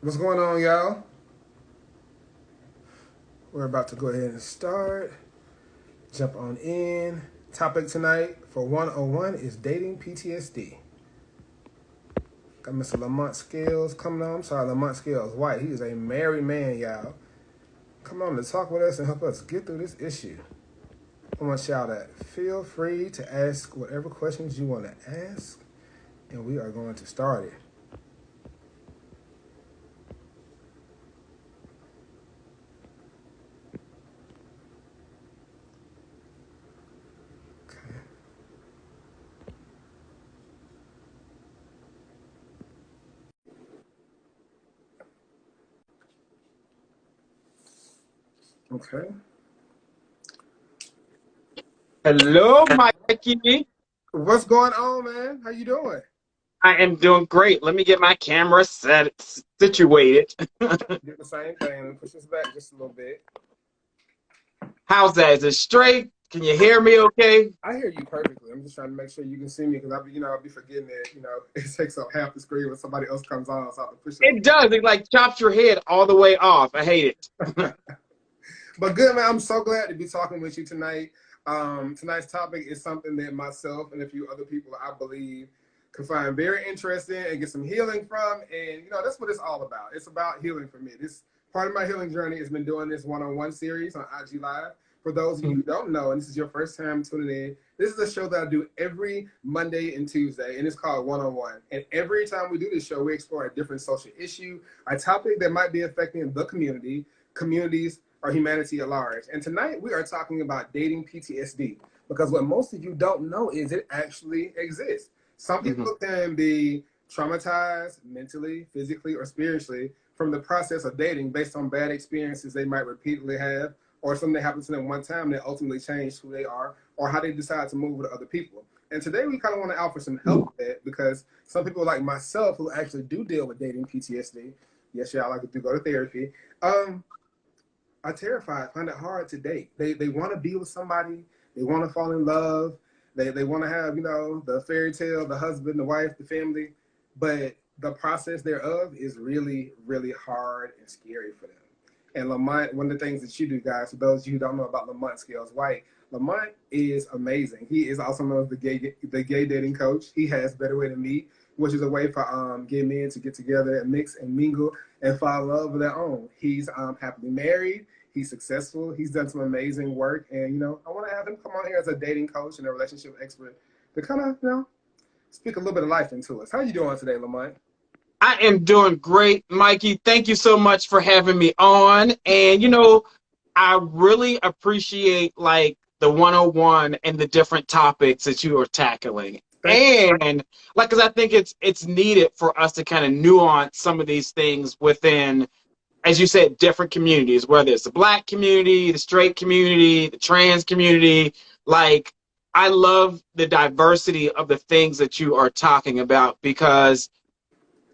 What's going on, y'all? We're about to go ahead and start. Jump on in. Topic tonight for 101 is dating PTSD. Got Mr. Lamont Scales coming on. I'm sorry, Lamont Scales White. He is a married man, y'all. Come on to talk with us and help us get through this issue. I want y'all to feel free to ask whatever questions you want to ask, and we are going to start it. Okay. Hello, Mikey. What's going on, man? How you doing? I am doing great. Let me get my camera situated. Did the same thing. Let me push this back just a little bit. How's that? Is it straight? Can you hear me okay? I hear you perfectly. I'm just trying to make sure you can see me because I'll be forgetting that, it takes up half the screen when somebody else comes on, so I have to push it. It does. It like chops your head all the way off. I hate it. But good, man. I'm so glad to be talking with you tonight. Tonight's topic is something that myself and a few other people, I believe, can find very interesting and get some healing from. And, that's what it's all about. It's about healing for me. This part of my healing journey has been doing this one-on-one series on IG Live. For those of you who don't know, and this is your first time tuning in, this is a show that I do every Monday and Tuesday, and it's called One-on-One. And every time we do this show, we explore a different social issue, a topic that might be affecting the community, communities, or humanity at large. And tonight we are talking about dating PTSD, because what most of you don't know is it actually exists. Some people can be traumatized mentally, physically, or spiritually from the process of dating based on bad experiences they might repeatedly have, or something that happened to them one time that ultimately changed who they are or how they decide to move with other people. And today we kind of want to offer some help with that, because some people like myself who actually do deal with dating PTSD, yes, y'all, I do go to therapy, are terrified, find it hard to date. They want to be with somebody, they want to fall in love, they want to have, the fairy tale, the husband, the wife, the family, but the process thereof is really, really hard and scary for them. And Lamont, one of the things that you do, guys, for those of you who don't know about Lamont Scales White, Lamont is amazing. He is also known as the gay dating coach. He has Better Way to Meet, which is a way for gay men to get together and mix and mingle and fall in love of their own. He's happily married. He's successful. He's done some amazing work. And, I want to have him come on here as a dating coach and a relationship expert to kind of, speak a little bit of life into us. How are you doing today, Lamont? I am doing great, Mikey. Thank you so much for having me on. And, I really appreciate like the 101 and the different topics that you are tackling. And like, because I think it's needed for us to kind of nuance some of these things within, as you said, different communities, whether it's the Black community, the straight community, the trans community. Like, I love the diversity of the things that you are talking about, because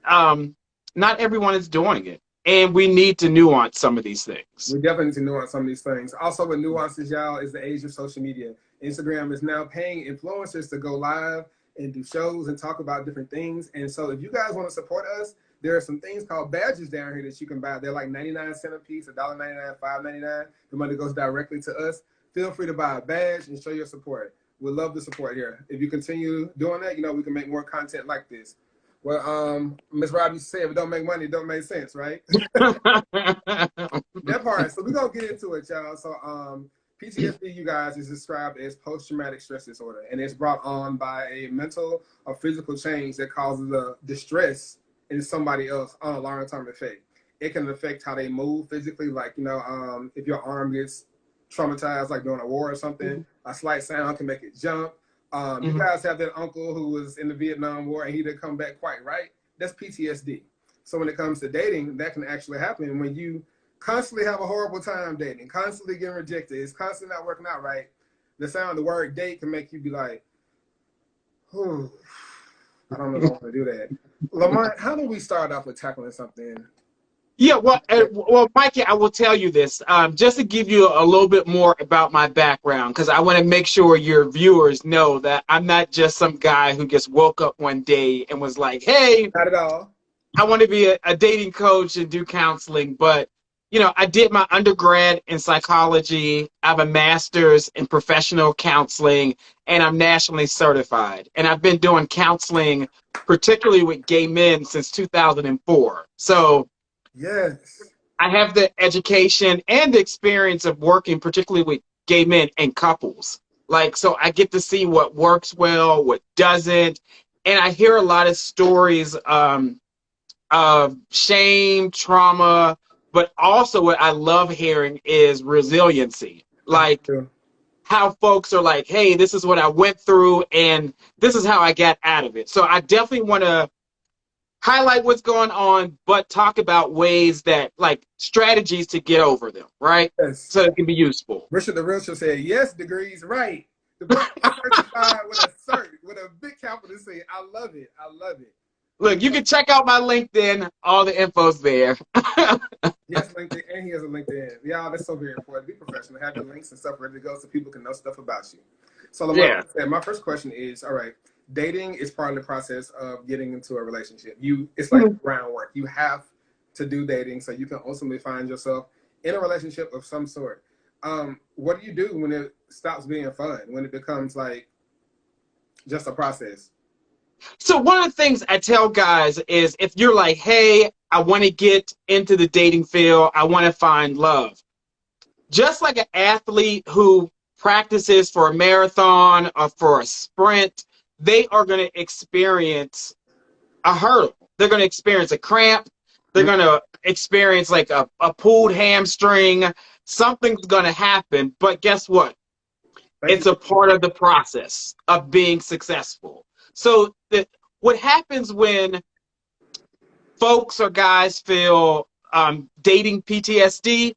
not everyone is doing it. And we need to nuance some of these things. We definitely need to nuance some of these things. Also, with nuances, y'all, is the age of social media. Instagram is now paying influencers to go live and do shows and talk about different things. And so if you guys want to support us, there are some things called badges down here that you can buy. They're like 99 cents a piece, $1.99, $5.99. The money goes directly to us. Feel free to buy a badge and show your support. We love the support here. If you continue doing that, we can make more content like this. Well, Ms. Rob used to say, if it don't make money, it don't make sense, right? That part. So we're going to get into it, y'all. So PTSD, you guys, is described as post-traumatic stress disorder, and it's brought on by a mental or physical change that causes a distress in somebody else on a long-term effect. It can affect how they move physically, like, if your arm gets traumatized, like during a war or something, a slight sound can make it jump. You guys have that uncle who was in the Vietnam War and he didn't come back quite right. That's PTSD. So when it comes to dating, that can actually happen when you constantly have a horrible time dating, constantly getting rejected, it's constantly not working out right. The sound, the word date can make you be like, oh, I don't know if I want to do that. Lamont, how do we start off with tackling something? Yeah, well, Mikey, I will tell you this, just to give you a little bit more about my background, because I want to make sure your viewers know that I'm not just some guy who just woke up one day and was like, hey. Not at all. I want to be a dating coach and do counseling, but you know, I did my undergrad in psychology. I have a master's in professional counseling, and I'm nationally certified. And I've been doing counseling, particularly with gay men, since 2004. So Yes. I have the education and the experience of working, particularly with gay men and couples. Like, so I get to see what works well, what doesn't, and I hear a lot of stories. Of shame, trauma, but also what I love hearing is resiliency. Like Yeah. how folks are like, hey, this is what I went through and this is how I got out of it. So I definitely want to highlight what's going on, but talk about ways that, like, strategies to get over them, right? Yes. So it can be useful. Richard the Realtor said, yes, degrees, right. The book is certified with a cert, with a big capital C. I love it. I love it. Look, you can check out my LinkedIn. All the info's there. Yes, LinkedIn, and he has a LinkedIn. Yeah, that's so very important. Be professional. Have the links and stuff ready to go so people can know stuff about you. So, Lamar, Yeah. my first question is, all right, dating is part of the process of getting into a relationship. It's like groundwork. You have to do dating so you can ultimately find yourself in a relationship of some sort. What do you do when it stops being fun, when it becomes like just a process? So one of the things I tell guys is if you're like, hey, I want to get into the dating field, I want to find love. Just like an athlete who practices for a marathon or for a sprint, they are going to experience a hurdle. They're going to experience a cramp. They're going to experience like a pulled hamstring. Something's going to happen. But guess what? It's a part of the process of being successful. So what happens when folks or guys feel dating PTSD,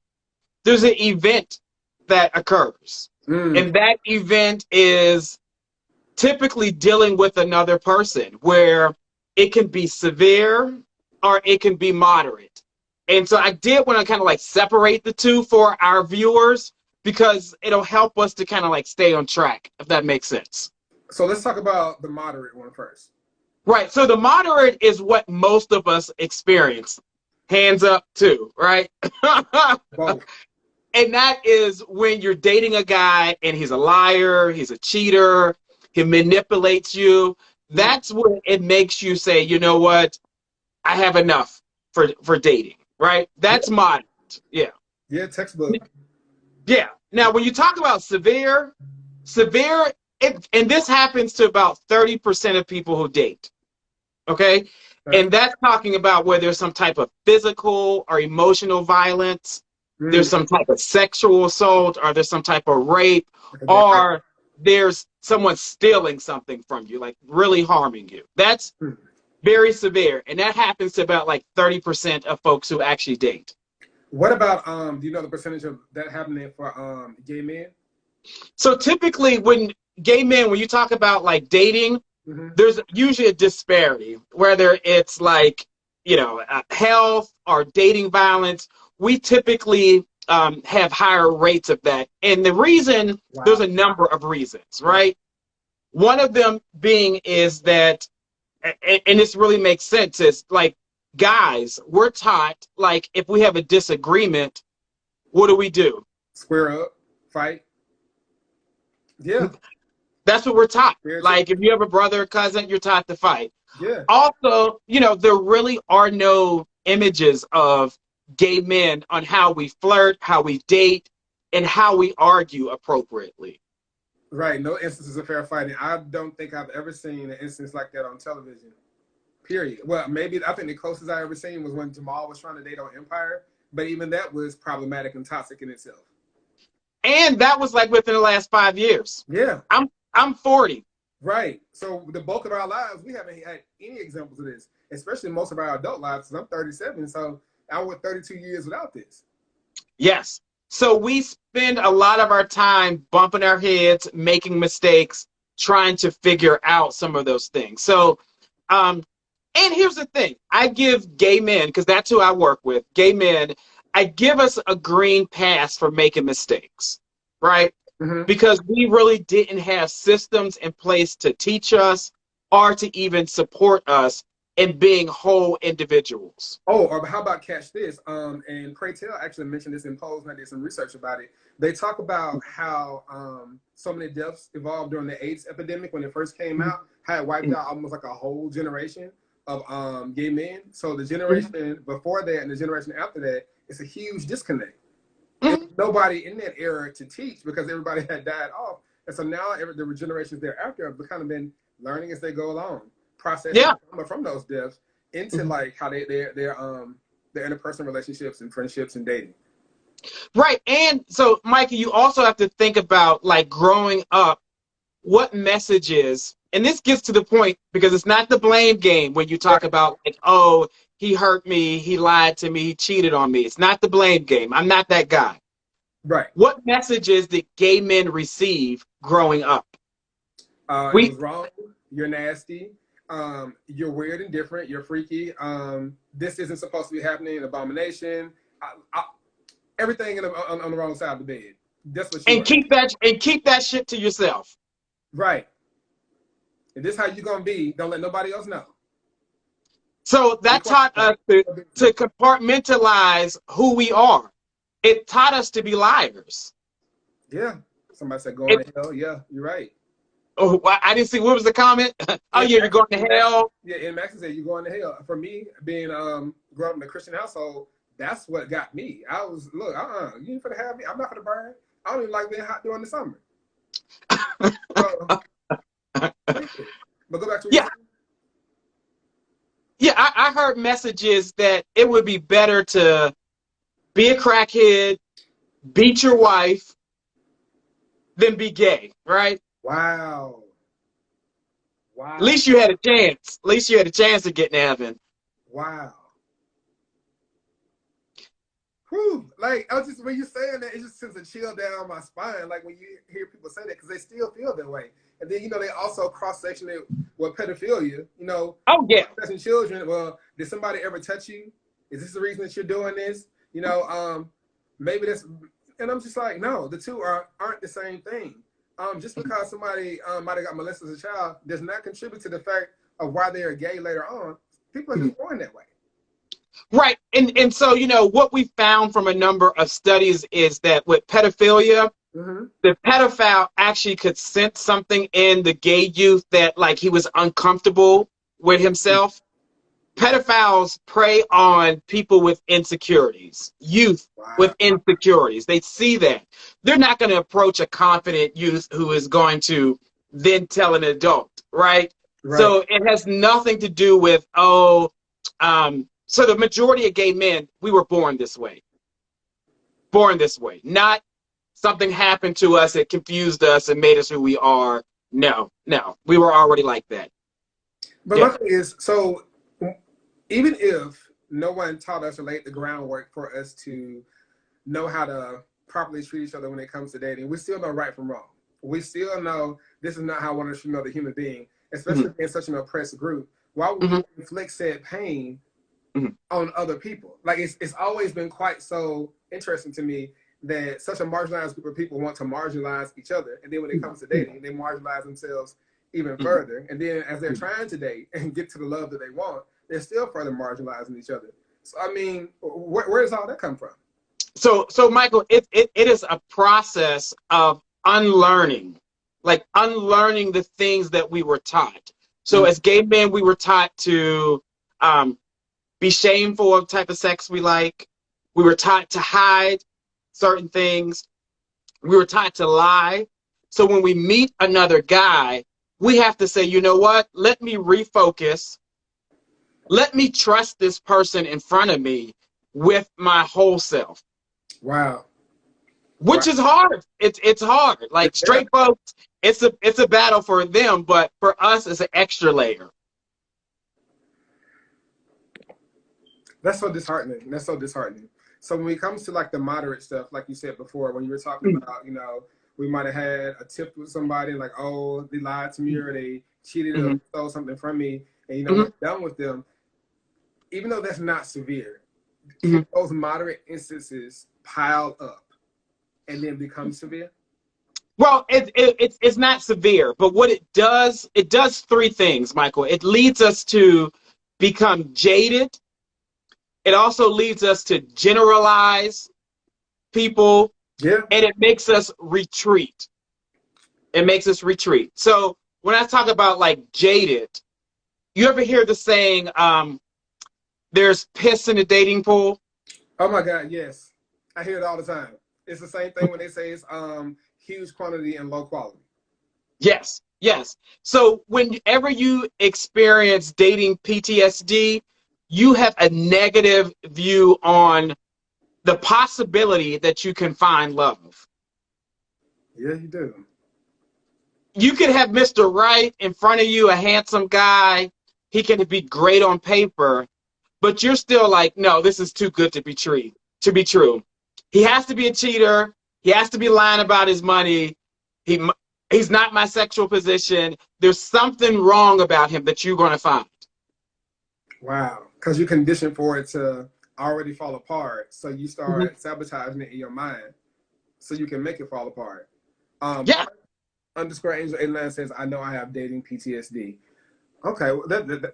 there's an event that occurs. And that event is typically dealing with another person where it can be severe or it can be moderate. And so I did want to kind of like separate the two for our viewers because it'll help us to kind of like stay on track, if that makes sense. So let's talk about the moderate one first. Right. So the moderate is what most of us experience. Hands up too, right? Both. And that is when you're dating a guy and he's a liar, he's a cheater, he manipulates you. That's when it makes you say, you know what? I have enough for dating, right? That's moderate. Yeah. Yeah, textbook. Yeah. Now, when you talk about severe, and this happens to about 30% of people who date. Okay? And that's talking about where there's some type of physical or emotional violence, there's some type of sexual assault, or there's some type of rape, or there's someone stealing something from you, like really harming you. That's very severe. And that happens to about like 30% of folks who actually date. What about do you know the percentage of that happening for gay men? So typically when you talk about like dating, there's usually a disparity, whether it's like, you know, health or dating violence. We typically have higher rates of that. And the reason, there's a number of reasons, right? One of them being is that, and this really makes sense, is like, guys, we're taught, like, if we have a disagreement, what do? Square up, fight. Yeah. That's what we're taught. Like, if you have a brother or cousin, you're taught to fight. Yeah. Also, you know, there really are no images of gay men on how we flirt, how we date, and how we argue appropriately. Right. No instances of fair fighting. I don't think I've ever seen an instance like that on television. Period. Well, maybe I think the closest I ever seen was when Jamal was trying to date on Empire, but even that was problematic and toxic in itself. And that was like within the last 5 years. Yeah. I'm 40. Right. So the bulk of our lives, we haven't had any examples of this, especially most of our adult lives. Because I'm 37, so I went 32 years without this. Yes. So we spend a lot of our time bumping our heads, making mistakes, trying to figure out some of those things. So, and here's the thing. I give gay men, because that's who I work with, gay men, I give us a green pass for making mistakes, right? Because we really didn't have systems in place to teach us or to even support us and being whole individuals. Oh, or how about catch this? And Pray Tell actually mentioned this in Pose, and I did some research about it. They talk about how so many deaths evolved during the AIDS epidemic when it first came out, how it wiped out almost like a whole generation of gay men. So the generation before that and the generation after that, it's a huge disconnect. And nobody in that era to teach because everybody had died off. And so now the generations thereafter have kind of been learning as they go along, processing from those deaths into like how their interpersonal relationships and friendships and dating. Right. And so, Mikey, you also have to think about like growing up, what messages, and this gets to the point because it's not the blame game when you talk about like, oh, he hurt me, he lied to me, he cheated on me. It's not the blame game. I'm not that guy. Right. What messages did gay men receive growing up? It was wrong. You're nasty. You're weird and different. You're freaky. This isn't supposed to be happening. An abomination. Everything on the wrong side of the bed. That's what you keep that shit to yourself. Right. And this is how you're gonna be. Don't let nobody else know. So that taught us to compartmentalize who we are. It taught us to be liars. Yeah. Somebody said going to hell. Yeah, you're right. Oh, I didn't see. What was the comment? Oh, yeah, you're going to hell. Yeah, and Max said you're going to hell. For me, being growing up in a Christian household, that's what got me. I was you ain't finna have me. I'm not gonna burn. I don't even like being hot during the summer. But go back to I heard messages that it would be better to be a crackhead, beat your wife, than be gay, right? Wow. At least you had a chance. At least you had a chance of getting to heaven. Wow. Whew. Like, I was just, when you're saying that, it just sends a chill down my spine. Like, when you hear people say that, because they still feel that way. And then, they also cross-section it with pedophilia, Oh, yeah. Touching children. Well, did somebody ever touch you? Is this the reason that you're doing this? Maybe that's, and I'm just like, no, the two aren't the same thing. Just because somebody might have got molested as a child does not contribute to the fact of why they are gay later on. People are just born that way. Right. And so, what we found from a number of studies is that with pedophilia, the pedophile actually could sense something in the gay youth that like he was uncomfortable with himself. Pedophiles prey on people with insecurities, youth with insecurities. They see that. They're not going to approach a confident youth who is going to then tell an adult, right? So it has nothing to do with, so the majority of gay men, we were born this way. Born this way. Not something happened to us that confused us and made us who we are. No. We were already like that. But my thing is, so even if no one taught us or laid the groundwork for us to know how to properly treat each other when it comes to dating, we still know right from wrong. We still know this is not how one should know the human being, especially in such an oppressed group. Why would we inflict said pain on other people? Like, it's always been quite so interesting to me that such a marginalized group of people want to marginalize each other. And then when it comes to dating, they marginalize themselves even further. And then as they're trying to date and get to the love that they want, they're still further marginalizing each other. So, I mean, where does all that come from? So Michael, it is a process of unlearning the things that we were taught. So as gay men, we were taught to be shameful of the type of sex we like. We were taught to hide certain things. We were taught to lie. So when we meet another guy, we have to say, you know what? Let me refocus. Let me trust this person in front of me with my whole self. Wow. Which is hard. It's hard. Like straight folks, it's a battle for them, but for us, it's an extra layer. That's so disheartening. So when it comes to like the moderate stuff, like you said before, when you were talking about, we might have had a tip with somebody like, oh, they lied to me or they cheated or stole something from me, and we're done with them. Even though that's not severe, can those moderate instances pile up and then become severe? Well, it's not severe, but what it does three things, Michael. It leads us to become jaded. It also leads us to generalize people, Yeah. and it makes us retreat. It makes us retreat. So when I talk about like jaded, you ever hear the saying, there's piss in the dating pool? Oh my God, yes. I hear it all the time. It's the same thing when they say it's huge quantity and low quality. Yes, yes. So whenever you experience dating PTSD, you have a negative view on the possibility that you can find love. Yeah, you do. You could have Mr. Right in front of you, a handsome guy. He can be great on paper, but you're still like, no, this is too good to be true. To be true, he has to be a cheater. He has to be lying about his money. He he's not my sexual position. There's something wrong about him that you're going to find. Wow. Because you conditioned for it to already fall apart. So you Mm-hmm. start sabotaging it in your mind so you can make it fall apart. Yeah. Underscore Angel 89 says, I know I have dating PTSD. Okay.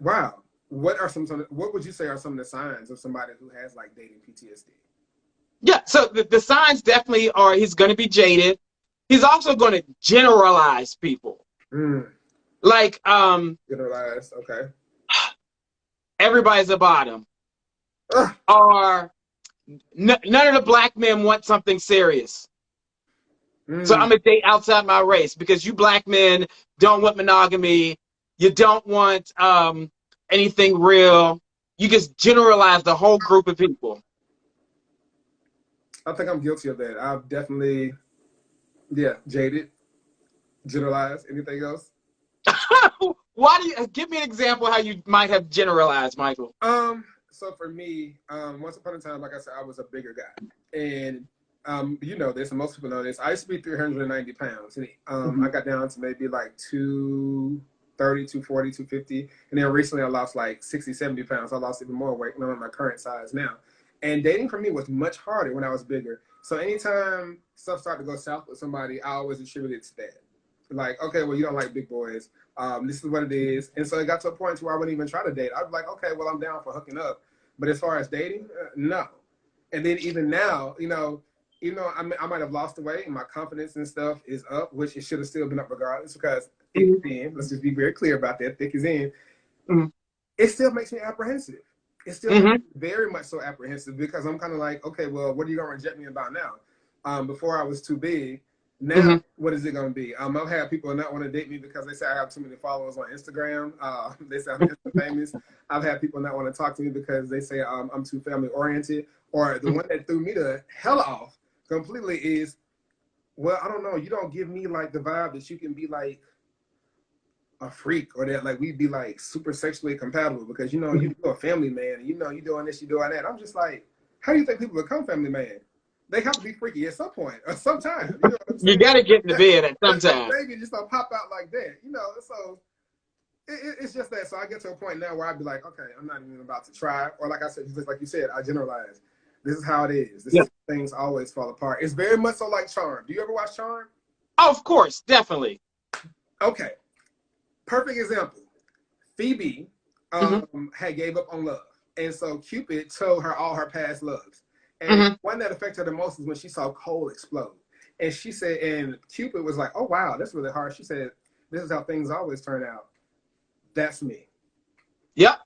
Wow. What would you say are some of the signs of somebody who has like dating PTSD? Yeah. So the signs definitely are he's going to be jaded. He's also going to generalize people. Mm. Like, Generalized. Okay. everybody's a bottom. Ugh. Or none of the black men want something serious. So I'm Mm. gonna date outside my race because you black men don't want monogamy. You don't want anything real. You just generalize the whole group of people. I think I'm guilty of that. I've definitely, yeah, jaded, generalized. Anything else? Why do you give me an example how you might have generalized, Michael? So for me, once upon a time, like I said, I was a bigger guy, and you know this, and most people know this. I used to be 390 pounds, and I got down to maybe like 230, 240, 250, and then recently I lost like 60, 70 pounds. I lost even more weight, and I'm at my current size now. And dating for me was much harder when I was bigger. So anytime stuff started to go south with somebody, I always attributed it to that. Like, okay, well, you don't like big boys. This is what it is. And so it got to a point to where I wouldn't even try to date. I'd be like, okay, well, I'm down for hooking up. But as far as dating, no. And then even now, even though I might have lost the weight and my confidence and stuff is up, which it should have still been up regardless because thick is in. Let's just be very clear about that. Thick is in. It still makes me apprehensive. It still makes me very much so apprehensive because I'm kind of like, okay, well, what are you going to reject me about now? Before I was too big. Now, what is it going to be? I've had people not want to date me because they say I have too many followers on Instagram. They say I'm famous. I've had people not want to talk to me because they say I'm too family oriented. Or the one that threw me the hell off completely is, well, I don't know. You don't give me like the vibe that you can be like a freak or that like we'd be like super sexually compatible because you're a family man and you're doing this, you're doing that. I'm just like, how do you think people become family man? They have to be freaky at some point or sometime. You know what I'm saying? You got to get in the bed at some time. Baby just don't pop out like that, So it's just that. So I get to a point now where I'd be like, okay, I'm not even about to try. Or like I said, just like you said, I generalize. This is how it is. This is things always fall apart. It's very much so like Charm. Do you ever watch Charm? Oh, of course, definitely. Okay. Perfect example. Phoebe had gave up on love. And so Cupid told her all her past loves. And one that affected her the most is when she saw Cole explode. And she said, and Cupid was like, oh, wow, that's really hard. She said, this is how things always turn out. That's me. Yep.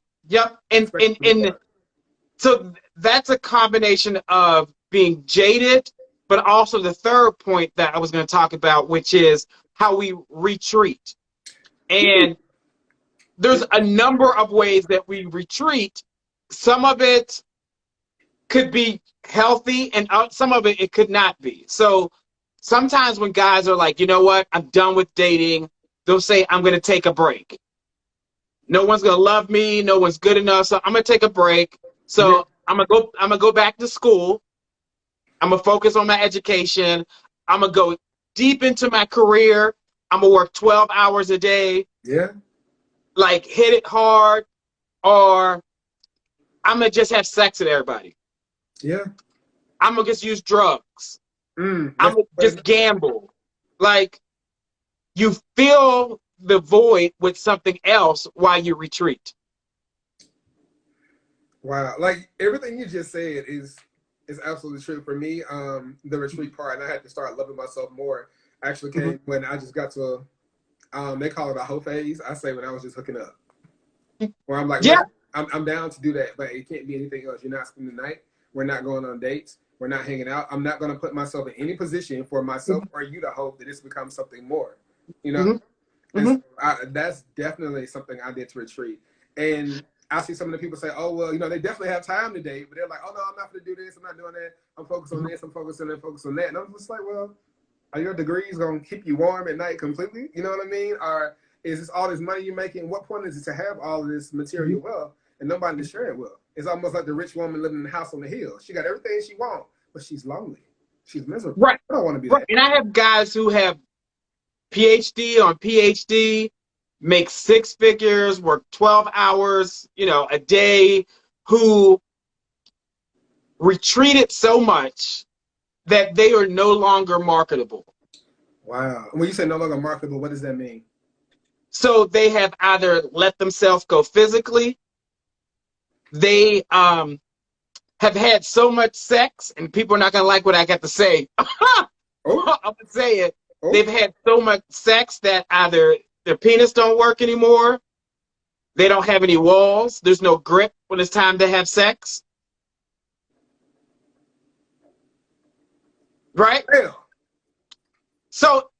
And so that's a combination of being jaded, but also the third point that I was going to talk about, which is how we retreat. And there's a number of ways that we retreat. Some of it could be healthy and some of it could not be. So sometimes when guys are like, you know what, I'm done with dating, they'll say, I'm going to take a break. No one's going to love me. No one's good enough. So I'm going to take a break. So I'm going to go back to school. I'm going to focus on my education. I'm going to go deep into my career. I'm going to work 12 hours a day. Yeah. Like hit it hard, or I'm going to just have sex with everybody. Yeah. I'm going to just use drugs. I'm going to just gamble. Like, you fill the void with something else while you retreat. Wow. Like everything you just said is absolutely true. For me, the retreat part, and I had to start loving myself more, actually came when I just got to they call it a hoe phase. I say when I was just hooking up. Where I'm like, Yeah. listen, I'm down to do that, but it can't be anything else. You're not spending the night. We're not going on dates. We're not hanging out. I'm not going to put myself in any position for myself or you to hope that this becomes something more, you know? Mm-hmm. And Mm-hmm. so that's definitely something I did to retreat. And I see some of the people say, oh, well, you know, they definitely have time to date, but they're like, oh, no, I'm not going to do this. I'm not doing that. I'm focused on this. I'm focused on that, focused on that. And I'm just like, well, are your degrees going to keep you warm at night completely? You know what I mean? Or is this all this money you're making? What point is it to have all of this material wealth and nobody to share it with? It's almost like the rich woman living in the house on the hill. She got everything she wants, but she's lonely. She's miserable. Right. I don't want to be Right. that. And I have guys who have PhD on PhD, make six figures, work 12 hours, a day, who retreated so much that they are no longer marketable. Wow. When you say no longer marketable, what does that mean? So they have either let themselves go physically, they have had so much sex, and people are not going to like what I got to say. Oh. I'm going to say it. Oh. They've had so much sex that either their penis don't work anymore, they don't have any walls, there's no grip when it's time to have sex. Right? Hell. So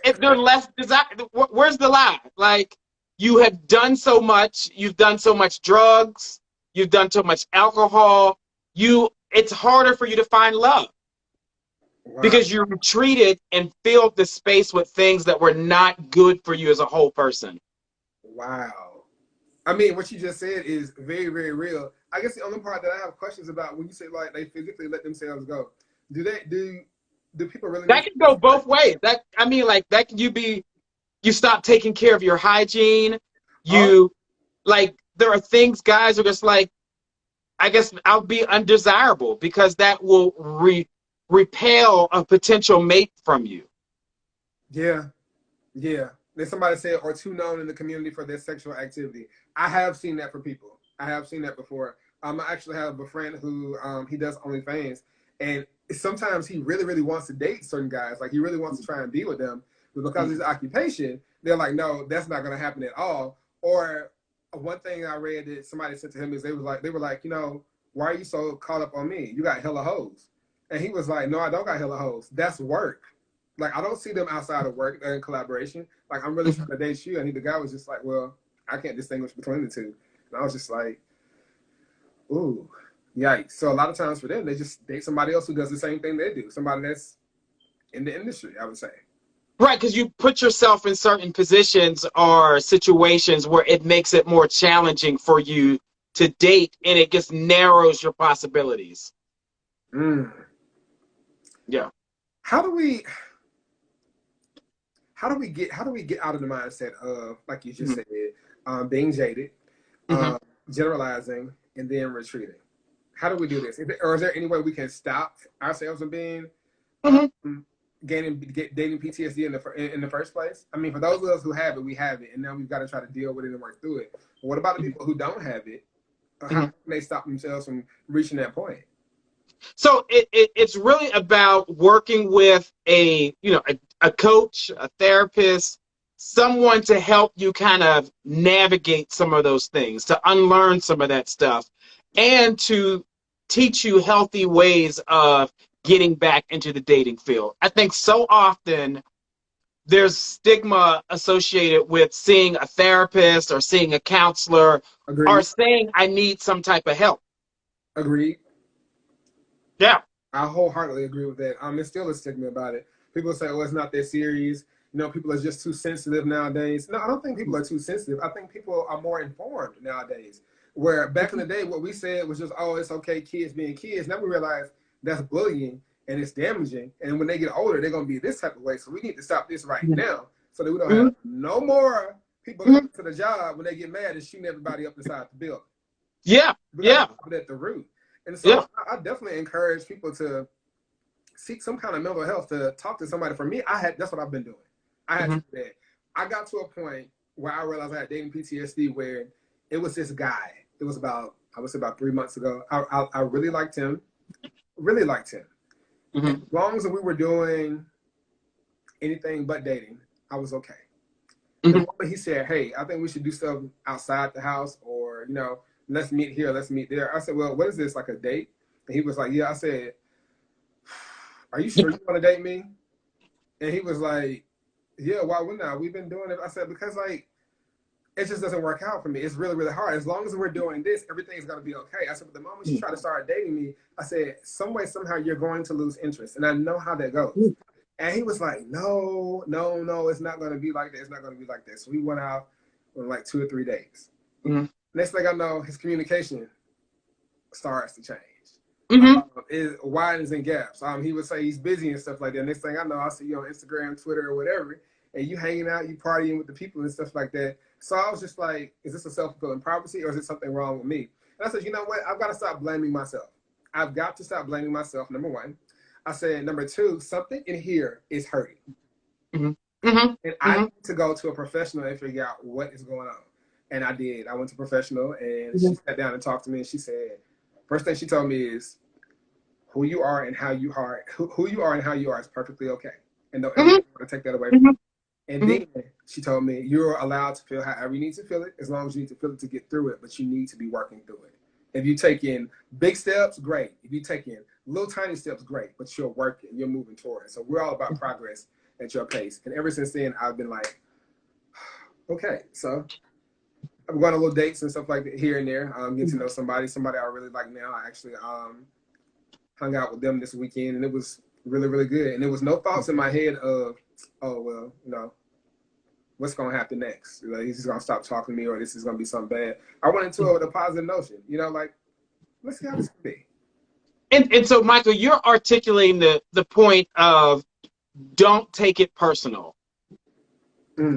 if they're less desire, where's the lie? Like, you have done so much, you've done so much drugs, you've done so much alcohol, it's harder for you to find love. Wow. Because you retreated and filled the space with things that were not good for you as a whole person. Wow. I mean, what you just said is very, very real. I guess the only part that I have questions about when you say like they physically let themselves go, do people really? That can go both ways. You stop taking care of your hygiene. There are things guys are just like, I guess I'll be undesirable because that will repel a potential mate from you. Yeah. Yeah. Then somebody said, or too known in the community for their sexual activity. I have seen that for people. I have seen that before. I actually have a friend who he does OnlyFans, and sometimes he really, really wants to date certain guys. Like he really wants to try and be with them, but because of his occupation, they're like, no, that's not going to happen at all. Or one thing I read that somebody said to him is they were like, you know, why are you so caught up on me? You got hella hoes. And he was like, no, I don't got hella hoes. That's work. Like, I don't see them outside of work in collaboration. Like, I'm really trying to date you. And the guy was just like, well, I can't distinguish between the two. And I was just like, ooh, yikes. So a lot of times for them, they just date somebody else who does the same thing they do. Somebody that's in the industry, I would say. Right, because you put yourself in certain positions or situations where it makes it more challenging for you to date, and it just narrows your possibilities. Yeah. How do we get out of the mindset of, like you just said, being jaded, generalizing, and then retreating? How do we do this? Or is there any way we can stop ourselves from being dating PTSD in the first place? I mean, for those of us who have it, we have it, and now we've got to try to deal with it and work through it. But what about the people who don't have it? How can they stop themselves from reaching that point? So it's really about working with a coach, a therapist, someone to help you kind of navigate some of those things, to unlearn some of that stuff, and to teach you healthy ways of getting back into the dating field. I think so often there's stigma associated with seeing a therapist or seeing a counselor. Agreed. Or saying I need some type of help. Agreed. Yeah. I wholeheartedly agree with that. There's still a stigma about it. People say, oh, it's not that serious. You know, people are just too sensitive nowadays. No, I don't think people are too sensitive. I think people are more informed nowadays. Where back in the day, what we said was just, oh, it's okay, kids being kids. Now we realize that's bullying and it's damaging. And when they get older, they're going to be this type of way. So we need to stop this right now so that we don't have no more people coming to the job when they get mad and shooting everybody up inside the building. Yeah. Yeah. At the root. And so I definitely encourage people to seek some kind of mental health, to talk to somebody. For me, that's what I've been doing. I had to do that. I got to a point where I realized I had dating PTSD where it was this guy. It was about I would say about 3 months ago. I really liked him. Really liked him. Mm-hmm. As long as we were doing anything but dating, I was okay. The moment he said, "Hey, I think we should do stuff outside the house, or let's meet here, let's meet there," I said, "Well, what is this, like a date?" And he was like, "Yeah." I said, "Are you sure you want to date me?" And he was like, "Yeah, why wouldn't I? We've been doing it." I said, "Because like it just doesn't work out for me. It's really, really hard. As long as we're doing this, everything's gonna be okay." I said, "But the moment you try to start dating me," I said, "some way, somehow, you're going to lose interest, and I know how that goes." And he was like, "No, no, no, it's not gonna be like that. It's not gonna be like this." So we went out on like 2 or 3 days. Next thing I know, his communication starts to change. It widens and gaps. He would say he's busy and stuff like that. Next thing I know, I see you on Instagram, Twitter, or whatever, and you hanging out, you partying with the people and stuff like that. So I was just like, is this a self-fulfilling prophecy, or is it something wrong with me? And I said, you know what? I've got to stop blaming myself. I've got to stop blaming myself, number one. I said, number two, something in here is hurting. And I need to go to a professional and figure out what is going on. And I did. I went to a professional, and she sat down and talked to me, and she said, first thing she told me is, who you are and how you are, who you are and how you are is perfectly okay. And don't ever want to take that away from you. And then she told me, you're allowed to feel however you need to feel it, as long as you need to feel it to get through it, but you need to be working through it. If you take in big steps, great. If you take in little tiny steps, great, but you're working, you're moving toward it. So we're all about progress at your pace. And ever since then, I've been like, okay. So I'm going on little dates and stuff like that here and there. Getting to know somebody I really like now. I actually hung out with them this weekend, and it was really, really good. And there was no thoughts in my head of, oh, well, what's going to happen next? He's just going to stop talking to me, or this is going to be something bad. I went into it with a positive notion, like, let's see how this can be. And so, Michael, you're articulating the point of don't take it personal.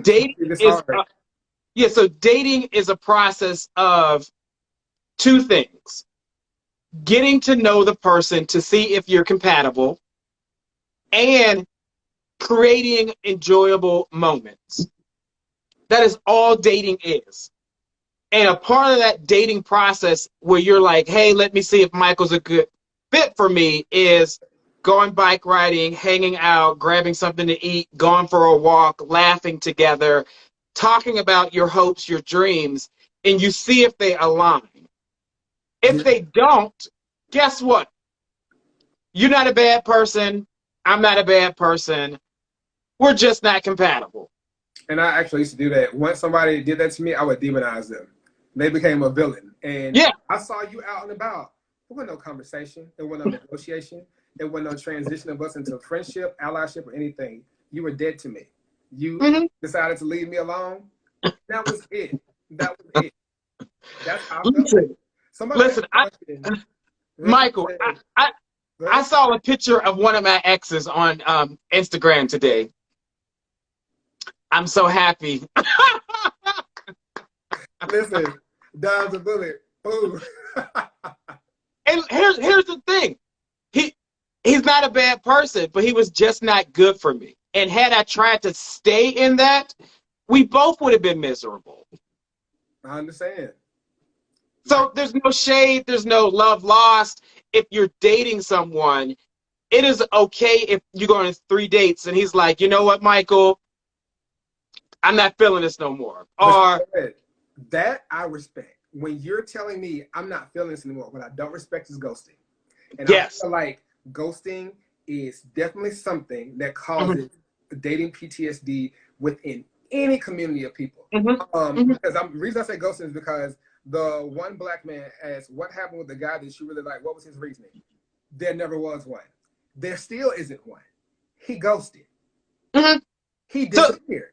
Dating is so dating is a process of two things: getting to know the person to see if you're compatible, and creating enjoyable moments. That is all dating is. And a part of that dating process where you're like, hey, let me see if Michael's a good fit for me, is going bike riding, hanging out, grabbing something to eat, going for a walk, laughing together, talking about your hopes, your dreams, and you see if they align. If they don't, guess what? You're not a bad person. I'm not a bad person. We're just not compatible. And I actually used to do that. Once somebody did that to me, I would demonize them. They became a villain. And I saw you out and about. There wasn't no conversation. There wasn't no negotiation. There wasn't no transition of us into friendship, allyship, or anything. You were dead to me. You decided to leave me alone. That was it. That was it. That's how I felt. Listen, Michael, I saw a picture of one of my exes on Instagram today. I'm so happy. Listen, dodge a bullet. Boom. And here's the thing. He's not a bad person, but he was just not good for me. And had I tried to stay in that, we both would have been miserable. I understand. So there's no shade, there's no love lost. If you're dating someone, it is okay if you go on 3 dates and he's like, you know what, Michael, I'm not feeling this no more. Or that I respect. When you're telling me I'm not feeling this anymore, what I don't respect is ghosting. And I feel like ghosting is definitely something that causes dating PTSD within any community of people. Because the reason I say ghosting is because the one black man asked, what happened with the guy that you really like? What was his reasoning? There never was one. There still isn't one. He ghosted. He disappeared.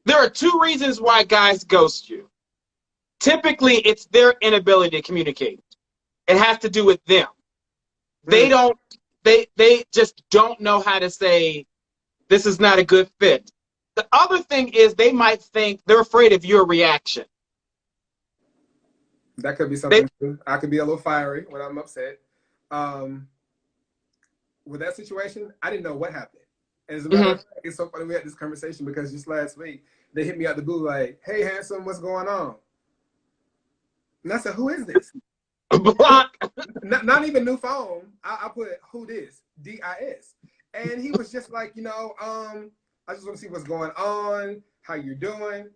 There are 2 reasons why guys ghost you. Typically, it's their inability to communicate. It has to do with them. They just don't know how to say, this is not a good fit. The other thing is they might think they're afraid of your reaction. That could be something too. I could be a little fiery when I'm upset. With that situation, I didn't know what happened. As a matter of fact, it's so funny we had this conversation because just last week, they hit me out the blue like, hey, handsome, what's going on? And I said, who is this? Block. Not even new phone. I put who this? DIS. And he was just like, I just want to see what's going on, how you're doing.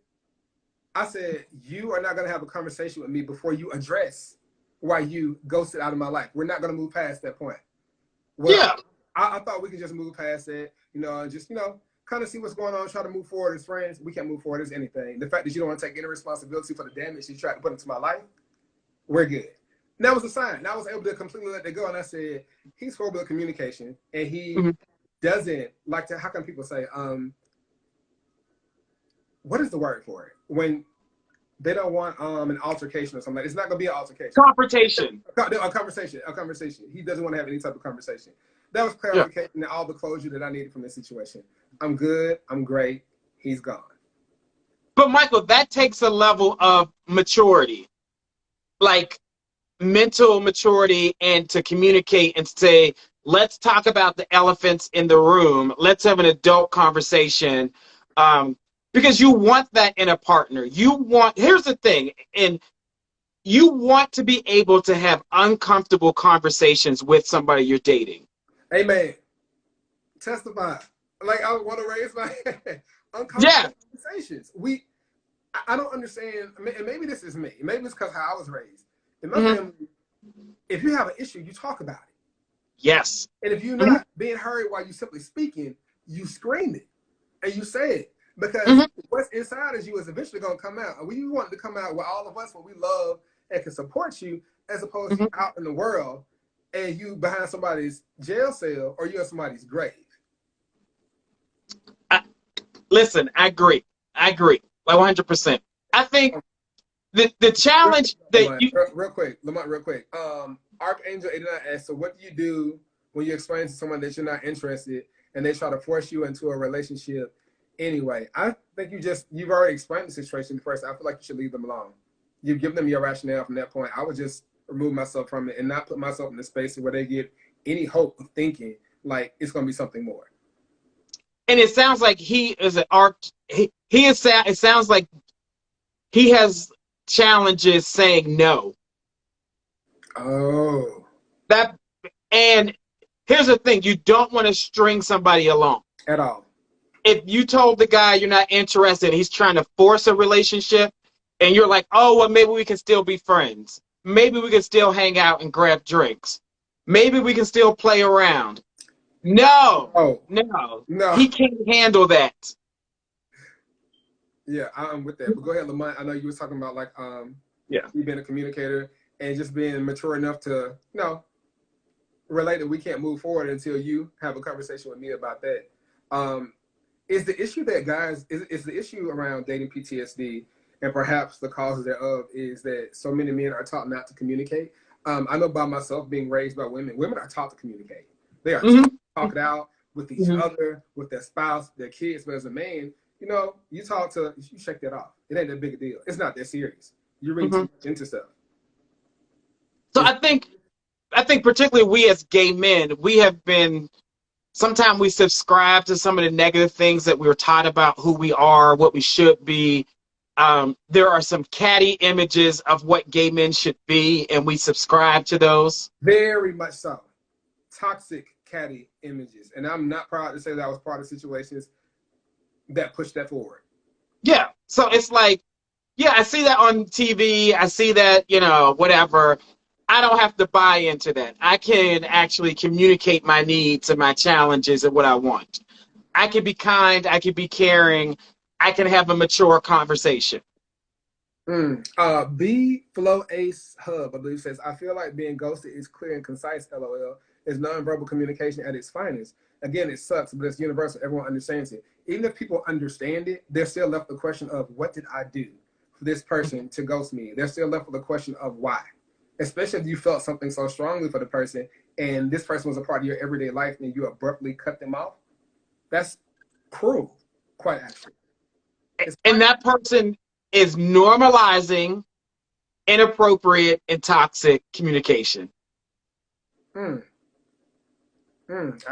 I said, you are not going to have a conversation with me before you address why you ghosted out of my life. We're not going to move past that point. Well, Yeah. I thought we could just move past it, and just, kind of see what's going on, try to move forward as friends. We can't move forward as anything. The fact that you don't want to take any responsibility for the damage you tried to put into my life, we're good. And that was a sign. And I was able to completely let that go. And I said, he's horrible at communication. And he doesn't like to, how can people say, what is the word for it? When they don't want an altercation or something. It's not going to be an altercation. Confrontation. A conversation. He doesn't want to have any type of conversation. That was clarification and all the closure that I needed from this situation. I'm good. I'm great. He's gone. But Michael, that takes a level of maturity, like mental maturity, and to communicate and say, let's talk about the elephants in the room. Let's have an adult conversation. Because you want that in a partner. Here's the thing, and you want to be able to have uncomfortable conversations with somebody you're dating. Amen. Testify. Like, I want to raise my hand. Uncomfortable conversations. I don't understand, and maybe this is me. Maybe it's because how I was raised. In my family, if you have an issue, you talk about it. Yes. And if you're not being heard while you're simply speaking, you scream it and you say it. Because what's inside of you is eventually going to come out. And we want it to come out with all of us when we love and can support you, as opposed to out in the world and you behind somebody's jail cell or you're in somebody's grave. Listen, I agree. Like 100%. I think the challenge Real quick, Lamont, real quick. Archangel 89 asks, so what do you do when you explain to someone that you're not interested and they try to force you into a relationship anyway? I think you've already explained the situation first. I feel like you should leave them alone. You give them your rationale from that point. I would just remove myself from it and not put myself in the space where they get any hope of thinking like it's going to be something more. And it sounds like he is it sounds like he has challenges saying no. Oh. And here's the thing, you don't want to string somebody along. At all. If you told the guy you're not interested, he's trying to force a relationship, and you're like, oh, well, maybe we can still be friends. Maybe we can still hang out and grab drinks. Maybe we can still play around. No. He can't handle that. Yeah, I'm with that. But go ahead, Lamont. I know you were talking about you being a communicator and just being mature enough to relate that we can't move forward until you have a conversation with me about that. Is the issue that guys is the issue around dating PTSD and perhaps the causes thereof is that so many men are taught not to communicate? I know by myself being raised by women are taught to communicate. They are taught to talk it out with each other, with their spouse, their kids. But as a man, you shake that off. It ain't that big a deal. It's not that serious. You're reading too much into stuff. So I think particularly we as gay men, we have been, sometimes we subscribe to some of the negative things that we were taught about who we are, what we should be. There are some catty images of what gay men should be, and we subscribe to those. Very much so. Toxic catty images. And I'm not proud to say that I was part of situations that pushed that forward. Yeah. So it's like, yeah, I see that on TV. I see that, whatever. I don't have to buy into that. I can actually communicate my needs and my challenges and what I want. I can be kind. I can be caring. I can have a mature conversation. B Flow Ace Hub, I believe, says, I feel like being ghosted is clear and concise, LOL. Is nonverbal communication at its finest. Again, it sucks, but it's universal. Everyone understands it. Even if people understand it, they're still left the question of, what did I do for this person to ghost me? They're still left with the question of why. Especially if you felt something so strongly for the person and this person was a part of your everyday life and you abruptly cut them off. That's cruel, quite actually. And that person is normalizing inappropriate and toxic communication. I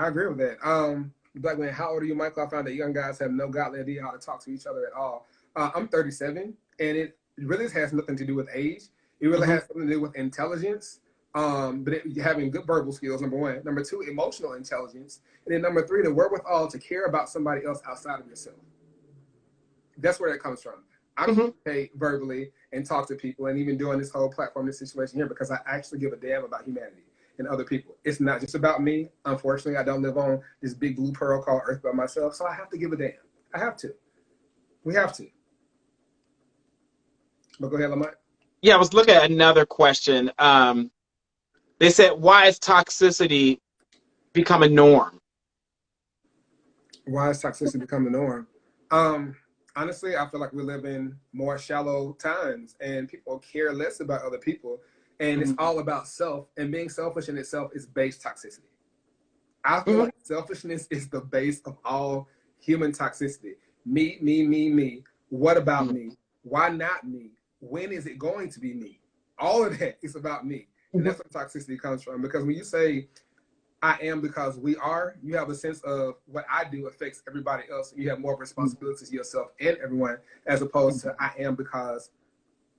agree with that. Black man, how old are you, Michael? I found that young guys have no godly idea how to talk to each other at all. I'm 37, and it really has nothing to do with age. It really has something to do with intelligence, having good verbal skills, number one. Number two, emotional intelligence. And then number three, the wherewithal to care about somebody else outside of yourself. That's where that comes from. I communicate verbally and talk to people, and even doing this whole platform, this situation here, because I actually give a damn about humanity and other people. It's not just about me. Unfortunately, I don't live on this big blue pearl called Earth by myself, so I have to give a damn. I have to. We have to. But go ahead, Lamont. Yeah, I was looking at another question. They said, why is toxicity become a norm? Why has toxicity become the norm? Honestly, I feel like we live in more shallow times, and people care less about other people, and it's all about self. And being selfish in itself is base toxicity. I feel like selfishness is the base of all human toxicity. Me, me, me, me. What about me? Why not me? When is it going to be me? All of that is about me, and that's where toxicity comes from. Because when you say I am because we are, you have a sense of what I do affects everybody else. You have more responsibilities to yourself and everyone, as opposed to I am because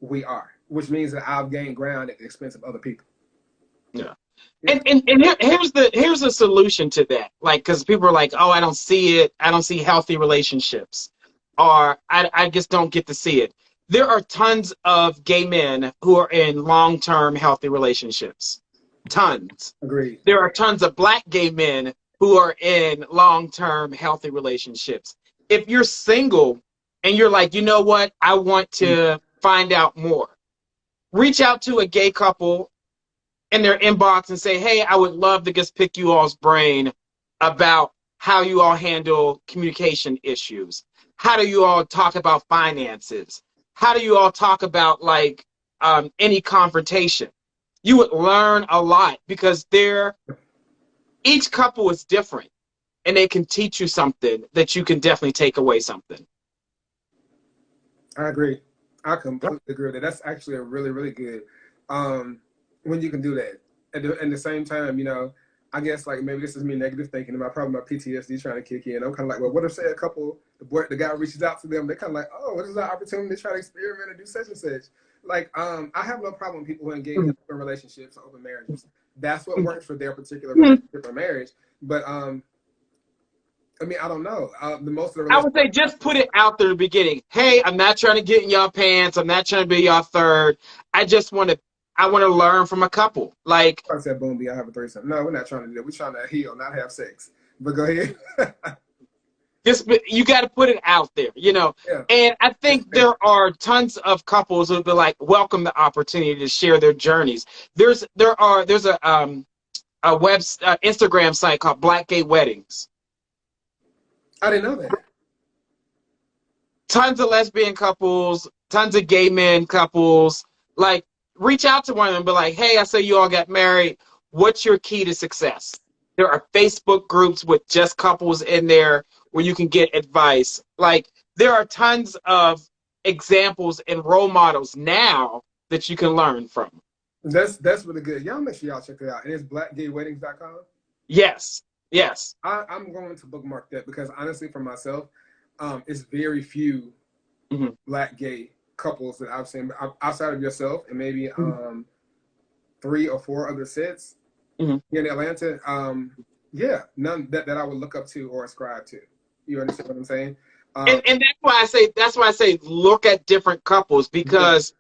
we are, which means that I've gained ground at the expense of other people. Yeah. And here's the solution to that. Like, because people are like, oh, I don't see it. I don't see healthy relationships, or I just don't get to see it. There are tons of gay men who are in long-term healthy relationships. Tons. Agreed. There are tons of black gay men who are in long-term healthy relationships. If you're single and you're like, you know what, I want to find out more, reach out to a gay couple in their inbox and say, hey, I would love to just pick you all's brain about how you all handle communication issues. How do you all talk about finances? How do you all talk about like any confrontation? You would learn a lot, because each couple is different, and they can teach you something that you can definitely take away something. I agree. I completely agree with that. That's actually a really, really good when you can do that. At the same time, you know, I guess like maybe this is me negative thinking, and probably my PTSD trying to kick in. I'm kind of like, well, what if say a couple, the guy reaches out to them, they're kind of like, oh, what is that opportunity to try to experiment and do such and such? Like, I have no problem with people who engage in open relationships or open marriages. That's what works for their particular relationship or marriage. But I mean, I don't know. I would say just put it out there at the beginning. Hey, I'm not trying to get in y'all pants. I'm not trying to be y'all third. I want to learn from a couple. Like, I said, boom, I have a threesome. No, we're not trying to do that. We're trying to heal, not have sex. But go ahead. You got to put it out there, you know. Yeah. And I think there are tons of couples who'll be like, welcome the opportunity to share their journeys. There's a Instagram site called Black Gay Weddings. I didn't know that. Tons of lesbian couples, tons of gay men couples. Like, reach out to one of them and be like, hey, I say you all got married. What's your key to success? There are Facebook groups with just couples in there where you can get advice. Like, there are tons of examples and role models now that you can learn from. That's really good. Y'all make sure y'all check it out. And it's blackgayweddings.com? Yes. Yes. I'm going to bookmark that, because honestly, for myself, it's very few black gay couples that I've seen outside of yourself, and maybe 3 or 4 other sets here in Atlanta. None that I would look up to or ascribe to. You understand what I'm saying? And that's why I say look at different couples, because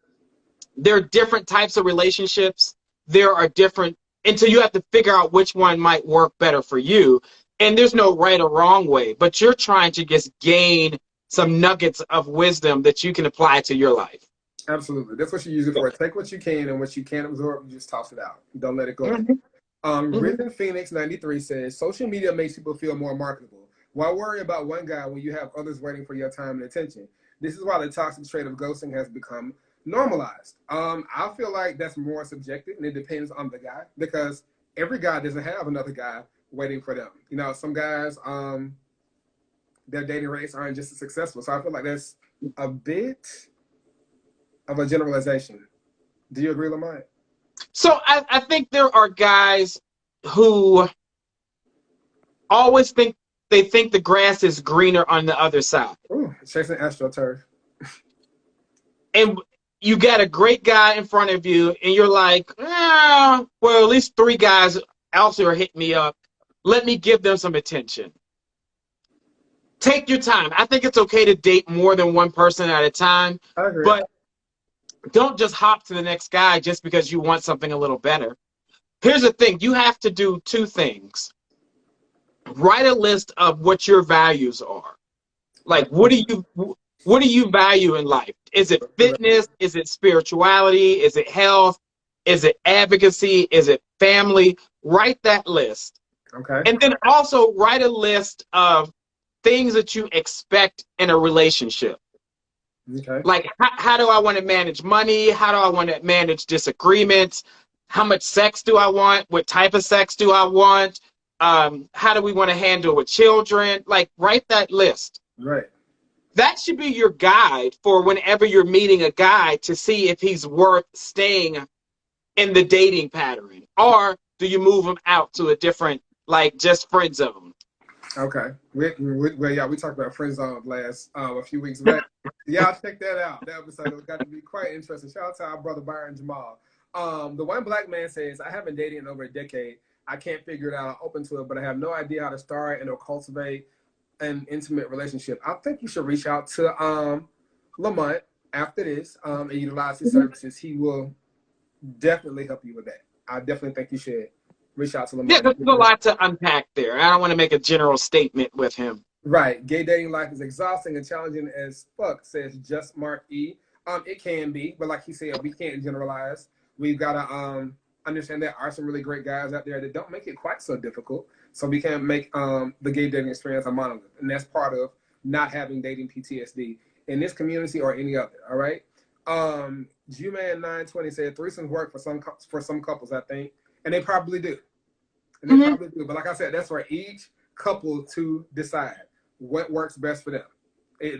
there are different types of relationships. There are different, until you have to figure out which one might work better for you. And there's no right or wrong way, but you're trying to just gain some nuggets of wisdom that you can apply to your life. Absolutely. That's what you use it for. Take what you can, and what you can't absorb, you just toss it out. Don't let it go. Risen Phoenix 93 says, social media makes people feel more marketable. Why worry about one guy when you have others waiting for your time and attention? This is why the toxic trait of ghosting has become normalized. I feel like that's more subjective, and it depends on the guy, because every guy doesn't have another guy waiting for them. You know, some guys, their dating rates aren't just as successful. So I feel like that's a bit of a generalization. Do you agree, Lamont? So I think there are guys who always think the grass is greener on the other side. Ooh, chasing AstroTurf. And you got a great guy in front of you, and you're like, well, at least 3 guys also are hitting me up. Let me give them some attention. Take your time. I think it's okay to date more than one person at a time, I agree. but don't just hop to the next guy just because you want something a little better. Here's the thing. You have to do 2 things. Write a list of what your values are. Like, what do you value in life? Is it fitness? Is it spirituality? Is it health? Is it advocacy? Is it family? Write that list. Okay. And then also write a list of things that you expect in a relationship. Okay. Like, how do I want to manage money? How do I want to manage disagreements? How much sex do I want? What type of sex do I want? How do we want to handle with children? Like, write that list. Right. That should be your guide for whenever you're meeting a guy to see if he's worth staying in the dating pattern. Or do you move him out to a different, like, just friend zone? Okay. We talked about friend zone last a few weeks back. Y'all check that out. That episode got to be quite interesting. Shout out to our brother Byron Jamal. The one black man says, I haven't dated in over a decade. I can't figure it out. I'm open to it, but I have no idea how to start and or cultivate an intimate relationship. I think you should reach out to Lamont after this and utilize his services. He will definitely help you with that. I definitely think you should reach out to Lamont. Yeah, there's a lot to unpack there. I don't want to make a general statement with him. Right. Gay dating life is exhausting and challenging as fuck, says Just Mark E. It can be, but like he said, we can't generalize. We've got to understand there are some really great guys out there that don't make it quite so difficult. So we can't make the gay dating experience a monolith. And that's part of not having dating PTSD in this community or any other, all right? Juman920 said threesomes work for some couples, I think. And they probably do. And they probably do. But like I said, that's for each couple to decide what works best for them.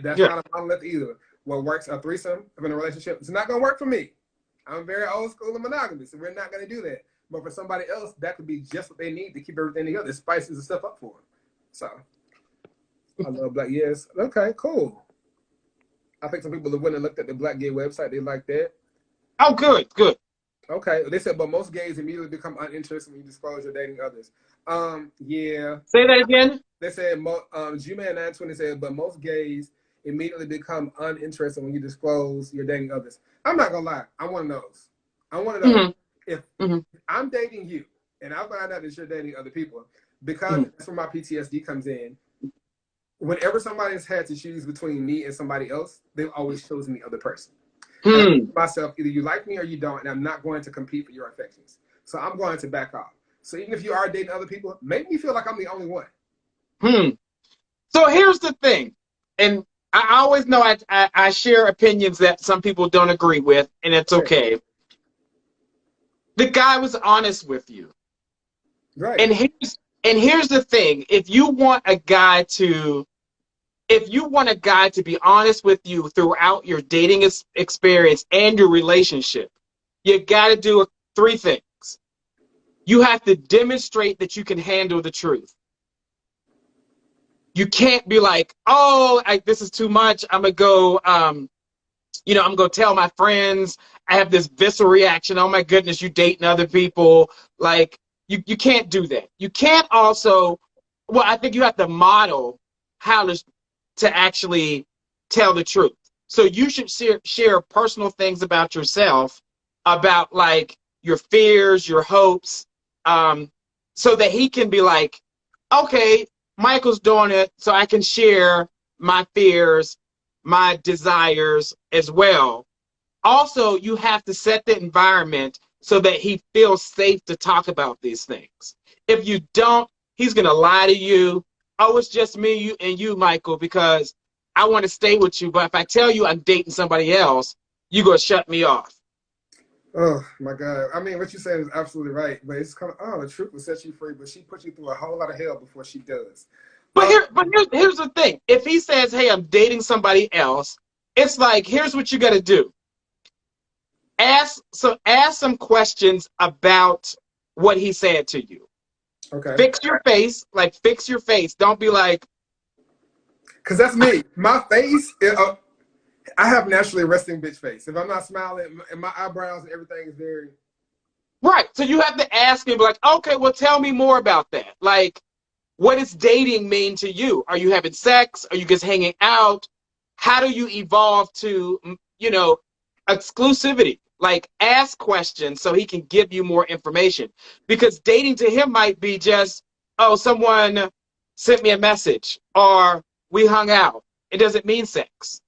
That's not a monolith either. What works a threesome in a relationship, it's not going to work for me. I'm very old school and monogamous, so we're not going to do that. But for somebody else, that could be just what they need to keep everything together. It spices the stuff up for them. So, I love Black. Yes. Okay, cool. I think some people that went and looked at the Black Gay website, they like that. Oh, good. Okay. They said, but most gays immediately become uninterested when you disclose you're dating others. Yeah. Say that again. They said, Gman920 said, but most gays immediately become uninterested when you disclose you're dating others. I'm not gonna lie, I'm one of those. I'm one of those. If I'm dating you and I find out that you're dating other people, because that's where my PTSD comes in. Whenever somebody's had to choose between me and somebody else, they've always chosen the other person. Myself, either you like me or you don't, and I'm not going to compete for your affections. So I'm going to back off. So even if you are dating other people, make me feel like I'm the only one. So here's the thing, and I always know I share opinions that some people don't agree with, and it's okay. The guy was honest with you. Right. And here's the thing. If you want a guy to be honest with you throughout your dating experience and your relationship, you got to do 3 things. You have to demonstrate that you can handle the truth. You can't be like, oh, this is too much. I'm going to go, I'm going to tell my friends. I have this visceral reaction. Oh, my goodness, you dating other people. Like, you can't do that. You can't also, well, I think you have to model how to actually tell the truth. So you should share personal things about yourself, about, like, your fears, your hopes, so that he can be like, okay, Michael's doing it, so I can share my fears, my desires as well. Also, you have to set the environment so that he feels safe to talk about these things. If you don't, he's going to lie to you. Oh, it's just me and you, Michael, because I want to stay with you. But if I tell you I'm dating somebody else, you're going to shut me off. Oh, my God. I mean, what you're saying is absolutely right. But it's kind of, the truth will set you free, but she put you through a whole lot of hell before she does. But here's the thing. If he says, hey, I'm dating somebody else, it's like, here's what you got to do. Ask some questions about what he said to you. Okay. Fix your face. Like, fix your face. Don't be like. Because that's me. My face, I have naturally resting bitch face. If I'm not smiling, and my eyebrows and everything is very. Right. So you have to ask him, like, okay, well, tell me more about that. Like, what does dating mean to you? Are you having sex? Are you just hanging out? How do you evolve to, exclusivity? Like, ask questions so he can give you more information. Because dating to him might be just, oh, someone sent me a message or we hung out. It doesn't mean sex.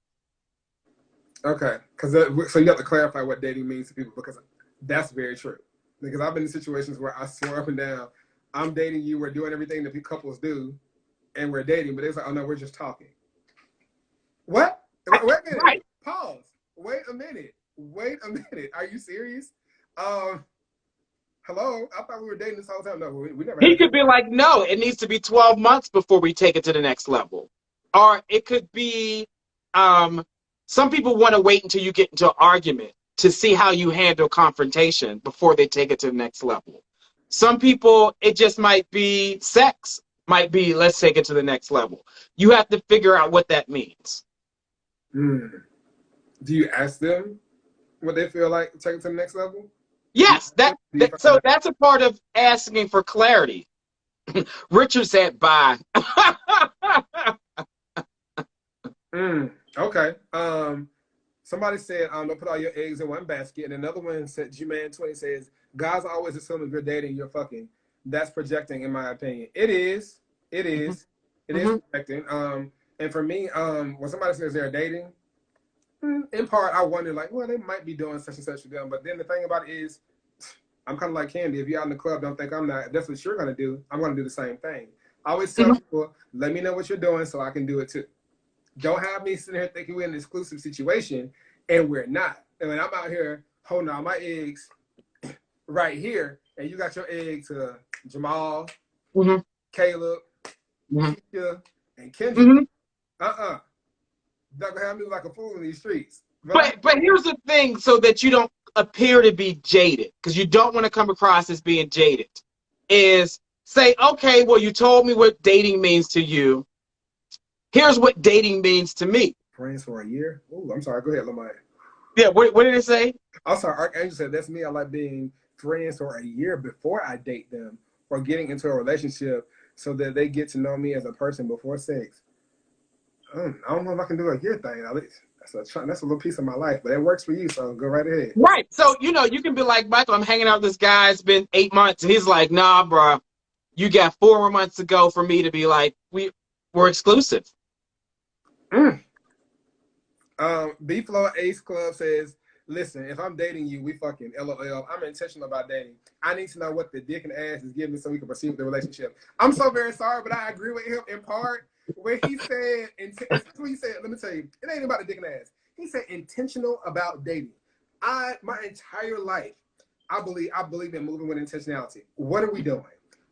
Okay, because so you have to clarify what dating means to people because that's very true. Because I've been in situations where I swear up and down, I'm dating you, we're doing everything that couples do, and we're dating, but it's like, oh no, we're just talking. What? Wait a minute. Right. Pause. Wait a minute. Wait a minute. Are you serious? Hello? I thought we were dating this whole time. No, we never He had could be like, no, it needs to be 12 months before we take it to the next level. Or it could be, some people want to wait until you get into an argument to see how you handle confrontation before they take it to the next level. Some people, it just might be sex, might be, let's take it to the next level. You have to figure out what that means. Do you ask them what they feel like take it to the next level? Yes, so that's a part of asking for clarity. Richard said bye. Okay. Somebody said, don't put all your eggs in one basket. And another one said, G-Man20 says, guys always assume if you're dating, you're fucking. That's projecting, in my opinion. It is. It is. It is projecting. And for me, when somebody says they're dating, in part, I wonder, like, well, they might be doing such and such with them. But then the thing about it is, I'm kind of like Candy. If you're out in the club, don't think I'm not. If that's what you're going to do, I'm going to do the same thing. I always tell people, let me know what you're doing so I can do it too. Don't have me sitting here thinking we're in an exclusive situation and we're not. And when I'm out here holding all my eggs right here, and you got your egg to Jamal, Caleb, Keisha, and Kendra, not gonna have me like a fool in these streets. But here's the thing, so that you don't appear to be jaded, because you don't want to come across as being jaded, is say, okay, well, you told me what dating means to you. Here's what dating means to me. Friends for a year? Oh, I'm sorry. Go ahead, Lamar. Yeah, what did it say? I'm sorry. Archangel said, that's me. I like being friends for a year before I date them or getting into a relationship so that they get to know me as a person before sex. I don't know if I can do a year thing. At least that's a little piece of my life, but it works for you, so go right ahead. Right. So, you can be like, Michael, I'm hanging out with this guy. It's been 8 months. And he's like, nah, bro, you got 4 more months to go for me to be like, we're exclusive. B-Flow Ace Club says, listen, if I'm dating you, we fucking LOL. I'm intentional about dating. I need to know what the dick and ass is giving me so we can proceed with the relationship. I'm so very sorry, but I agree with him in part. Where he said, let me tell you, it ain't about the dick and ass. He said intentional about dating. My entire life, I believe in moving with intentionality. What are we doing?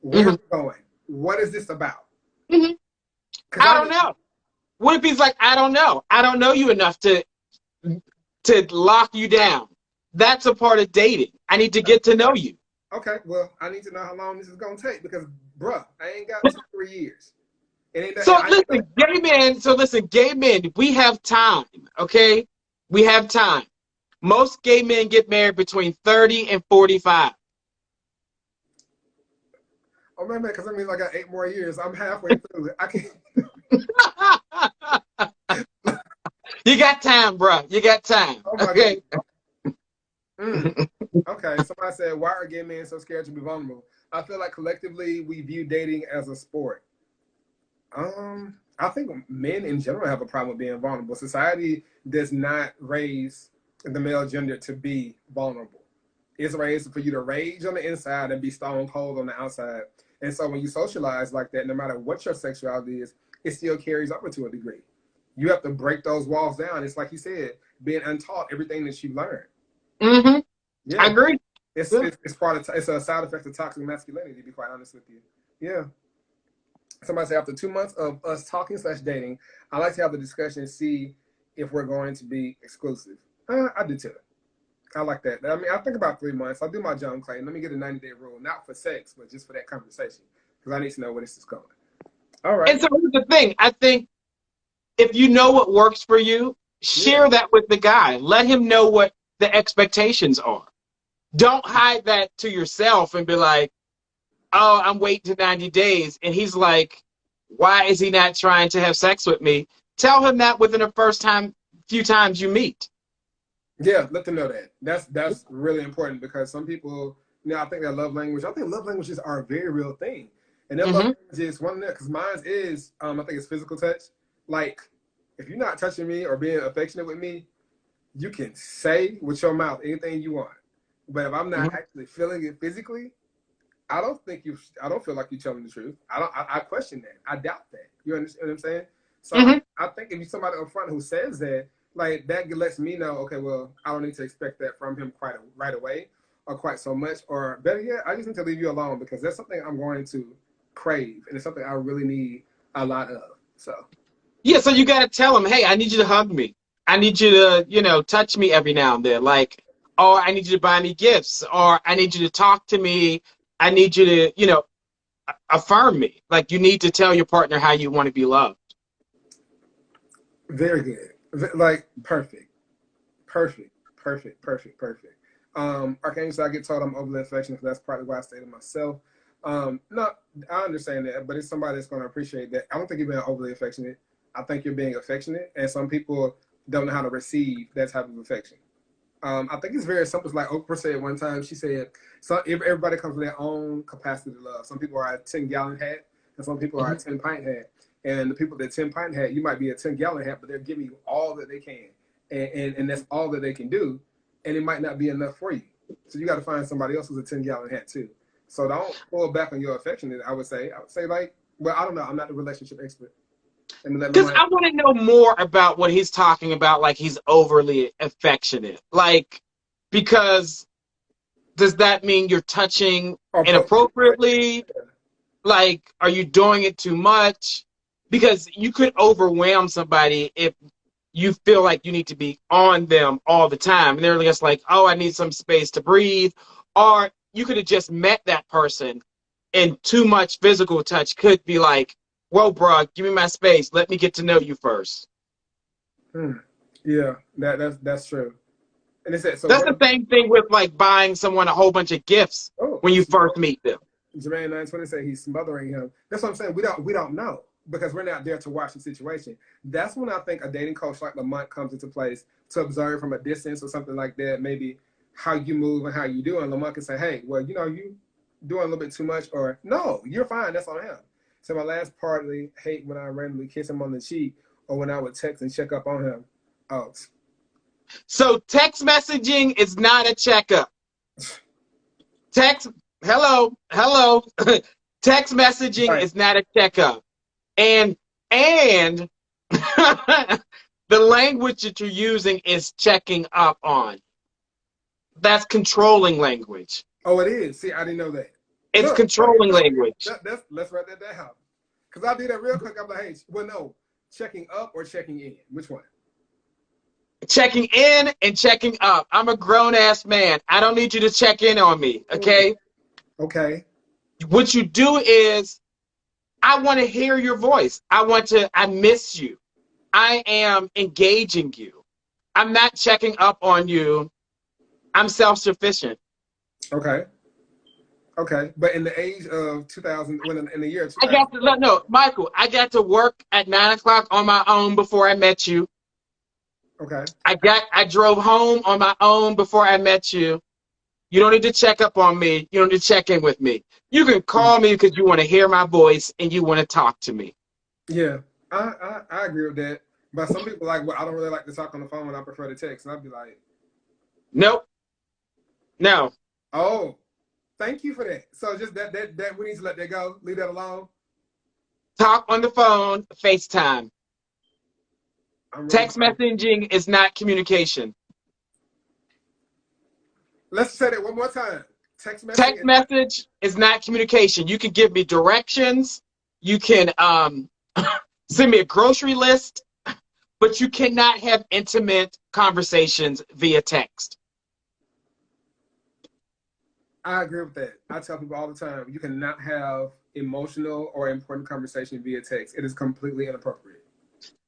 Where are we going? What is this about? I don't know. What if he's like, I don't know. I don't know you enough to lock you down. That's a part of dating. I need to get to know you. Okay, well, I need to know how long this is going to take because, bruh, I ain't got 2 or 3 years. Gay men, we have time, okay? We have time. Most gay men get married between 30 and 45. Oh, man, because that means I got 8 more years. I'm halfway through it. I can't. You got time, bro. You got time. Oh okay. Okay. Somebody said, why are gay men so scared to be vulnerable? I feel like collectively we view dating as a sport. I think men in general have a problem with being vulnerable. Society does not raise the male gender to be vulnerable. It's raised for you to rage on the inside and be stone cold on the outside. And so when you socialize like that, no matter what your sexuality is, it still carries over to a degree. You have to break those walls down. It's like you said, being untaught everything that you learned. Yeah. I agree. It's a side effect of toxic masculinity, to be quite honest with you. Yeah. Somebody said, after 2 months of us talking / dating, I like to have the discussion and see if we're going to be exclusive. I do too. I like that. I mean, I think about 3 months. I'll do my John Clayton. Let me get a 90-day rule, not for sex, but just for that conversation, because I need to know where this is going. All right. And so here's the thing. I think if you know what works for you, Share that with the guy. Let him know what the expectations are. Don't hide that to yourself and be like, oh, I'm waiting to 90 days. And he's like, why is he not trying to have sex with me? Tell him that within the first few times you meet. Yeah, let them know that. That's really important because some people, I think that love language, I think love languages are a very real thing. And their love language is one of them, because mine is, I think it's physical touch. Like, if you're not touching me or being affectionate with me, you can say with your mouth anything you want. But if I'm not actually feeling it physically, I don't feel like you're telling the truth. I question that. I doubt that. You understand what I'm saying? So I think if you're somebody up front who says that, like, that lets me know, okay, well, I don't need to expect that from him right away or quite so much. Or better yet, I just need to leave you alone because that's something I'm going to crave. And it's something I really need a lot of. So. Yeah, so you got to tell him, hey, I need you to hug me. I need you to, touch me every now and then. Like, or I need you to buy me gifts. Or I need you to talk to me. I need you to, affirm me. Like, you need to tell your partner how you want to be loved. Very good. Like, perfect. Archangel, I get told I'm overly affectionate, so that's probably why I stay to myself. No, I understand that, but it's somebody that's going to appreciate that. I don't think you're being overly affectionate. I think you're being affectionate, and some people don't know how to receive that type of affection. I think it's very simple. It's like Oprah said one time. She said, "So everybody comes with their own capacity to love. Some people are a 10-gallon hat, and some people are a 10-pint hat. And the people that 10-pint hat, you might be a 10-gallon hat, but they're giving you all that they can, and that's all that they can do, and it might not be enough for you. So you got to find somebody else who's a 10-gallon hat too. So don't pull back on your affection. I would say like, well, I don't know. I'm not the relationship expert. Because I want to know more about what he's talking about, like he's overly affectionate. Like, because does that mean you're touching inappropriately? Like, are you doing it too much? Because you could overwhelm somebody if you feel like you need to be on them all the time. And they're just like, oh, I need some space to breathe. Or you could have just met that person and too much physical touch could be like, whoa, bro, give me my space. Let me get to know you first. Yeah, that's true. And it's so that's the same thing with like buying someone a whole bunch of gifts when you first meet them. Jermaine 920 said he's smothering him. That's what I'm saying. We don't know because we're not there to watch the situation. That's when I think a dating coach like Lamont comes into place to observe from a distance or something like that, maybe how you move and how you do. And Lamont can say, hey, well, you doing a little bit too much, or no, you're fine. That's on him. So my last partly hate when I randomly kiss him on the cheek or when I would text and check up on him. Oh. So text messaging is not a checkup. Hello. Text messaging is not a checkup. And the language that you're using is checking up on. That's controlling language. Oh, it is. See, I didn't know that. It's controlling language. Let's write that down. Because I'll do that real quick. I'm like, hey, well, no, checking up or checking in? Which one? Checking in and checking up. I'm a grown-ass man. I don't need you to check in on me, okay? Okay. What you do is, I want to hear your voice. I miss you. I am engaging you. I'm not checking up on you. I'm self-sufficient. Okay. But in the age of 2000, in the year 2000. Michael, I got to work at 9 o'clock on my own before I met you. Okay. I drove home on my own before I met you. You don't need to check up on me. You don't need to check in with me. You can call me because you want to hear my voice and you want to talk to me. Yeah, I agree with that. But some people like, well, I don't really like to talk on the phone and I prefer to text. And I'd be like, nope. No. Oh, thank you for that. So just that we need to let that go. Leave that alone. Talk on the phone, FaceTime. Text messaging is not communication. Let's say that one more time. Text message is not communication. You can give me directions. You can send me a grocery list, but you cannot have intimate conversations via text. I agree with that. I tell people all the time, you cannot have emotional or important conversation via text. It is completely inappropriate.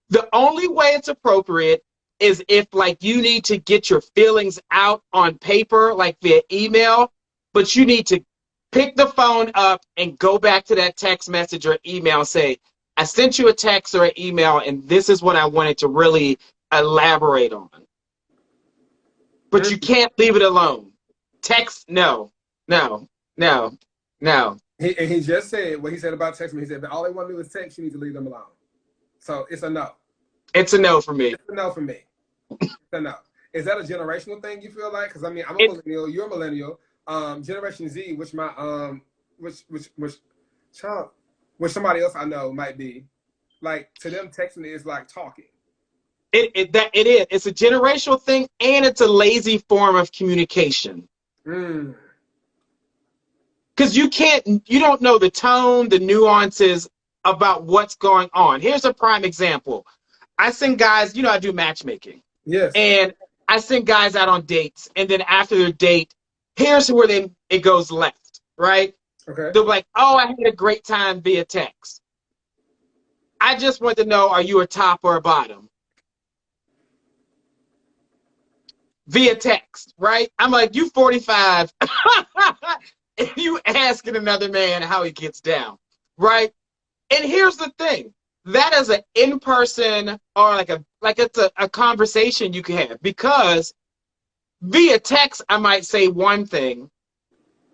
The only way it's appropriate is if like you need to get your feelings out on paper, like via email, but you need to pick the phone up and go back to that text message or email and say, I sent you a text or an email, and this is what I wanted to really elaborate on. But you can't leave it alone. Text, no, no, no, no. He just said what he said about text me. He said, but all they want to do is text, you need to leave them alone. So it's a no. It's a no for me. It's a no for me. It's a no. Is that a generational thing you feel like? Because I mean, I'm a millennial, you're a millennial. Generation Z, which somebody else I know might be, like to them texting is like talking. It is. It's a generational thing, and it's a lazy form of communication. Because you don't know the tone, the nuances about what's going on. Here's a prime example. I send guys, I do matchmaking. Yes. And I send guys out on dates, and then after their date, here's where it goes left, right? Okay. They'll be like, oh, I had a great time via text. I just want to know, are you a top or a bottom? Via text, right? I'm like, you 45, and you asking another man how he gets down, right? And here's the thing. That is an in-person or it's a conversation you can have, because via text, I might say one thing,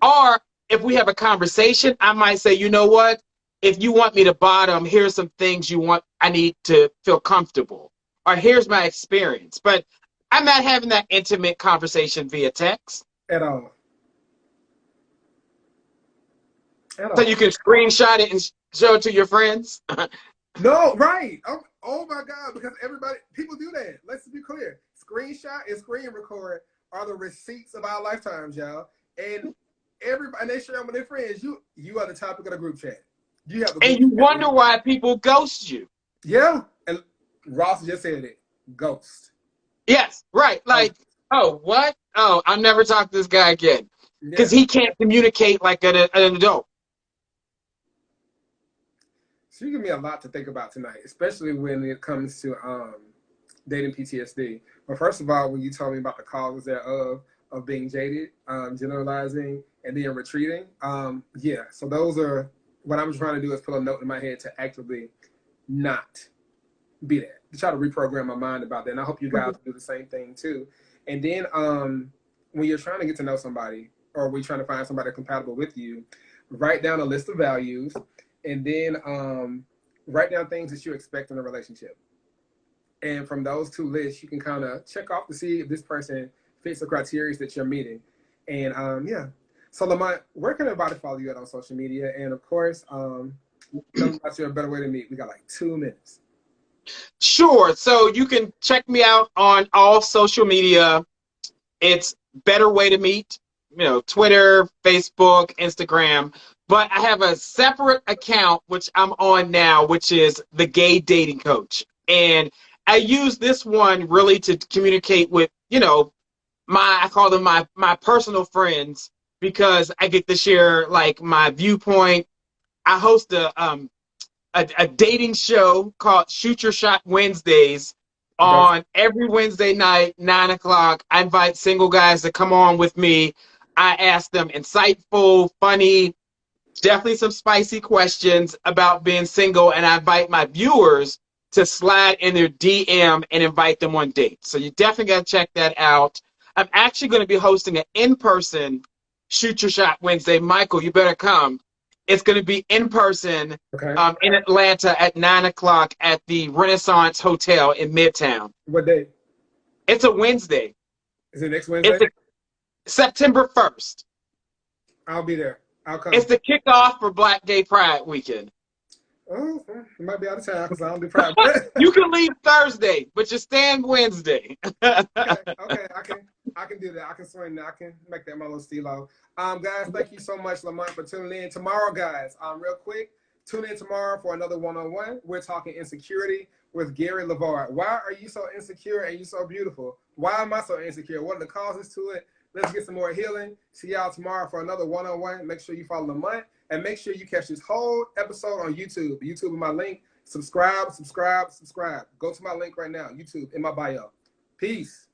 or if we have a conversation, I might say, you know what? If you want me to bottom, here's some things I need to feel comfortable, or here's my experience. But I'm not having that intimate conversation via text. At all. So you can screenshot it and show it to your friends? No, right. Oh my God, because people do that. Let's be clear. Screenshot and screen record are the receipts of our lifetimes, y'all. And they share them with their friends. You are the topic of the group chat. And you wonder why people ghost you. Yeah. And Ross just said it. Ghost. Yes, right. Like, oh, what? Oh, I'll never talk to this guy again. Because he can't communicate like an adult. So you give me a lot to think about tonight, especially when it comes to dating PTSD. But first of all, when you told me about the causes thereof of being jaded, generalizing, and then retreating, so those are what I'm trying to do is put a note in my head to actively not be that, to try to reprogram my mind about that. And I hope you guys do the same thing too. And then when you're trying to get to know somebody, or we're trying to find somebody compatible with you, write down a list of values, and then write down things that you expect in a relationship. And from those two lists, you can kind of check off to see if this person fits the criteria that you're meeting. And so Lamont, where can everybody follow you at on social media? And of course, tell them about your better way to meet. We got like 2 minutes. Sure. So you can check me out on all social media. It's Better Way to Meet, Twitter, Facebook, Instagram. But I have a separate account, which I'm on now, which is The Gay Dating Coach. And I use this one really to communicate with, I call them my personal friends, because I get to share like my viewpoint. I host a dating show called Shoot Your Shot Wednesdays on every Wednesday night, 9 o'clock. I invite single guys to come on with me. I ask them insightful, funny, definitely some spicy questions about being single, and I invite my viewers to slide in their DM and invite them on dates. So you definitely got to check that out. I'm actually going to be hosting an in-person Shoot Your Shot Wednesday. Michael, you better come. It's going to be in person in Atlanta at 9 o'clock at the Renaissance Hotel in Midtown. What day? It's a Wednesday. Is it next Wednesday? It's September 1st. I'll be there. I'll come. It's the kickoff for Black Gay Pride weekend. Oh, you might be out of town because I don't do Pride. You can leave Thursday, but you stand Wednesday. Okay, I can do that. I can swing that. I can make that my little stilo. Guys, thank you so much, Lamont, for tuning in. Tomorrow, guys, real quick, tune in tomorrow for another one-on-one. We're talking insecurity with Gary LeVar. Why are you so insecure and you so beautiful? Why am I so insecure? What are the causes to it? Let's get some more healing. See y'all tomorrow for another one-on-one. Make sure you follow Lamont, and make sure you catch this whole episode on YouTube. YouTube is my link. Subscribe. Go to my link right now, YouTube, in my bio. Peace.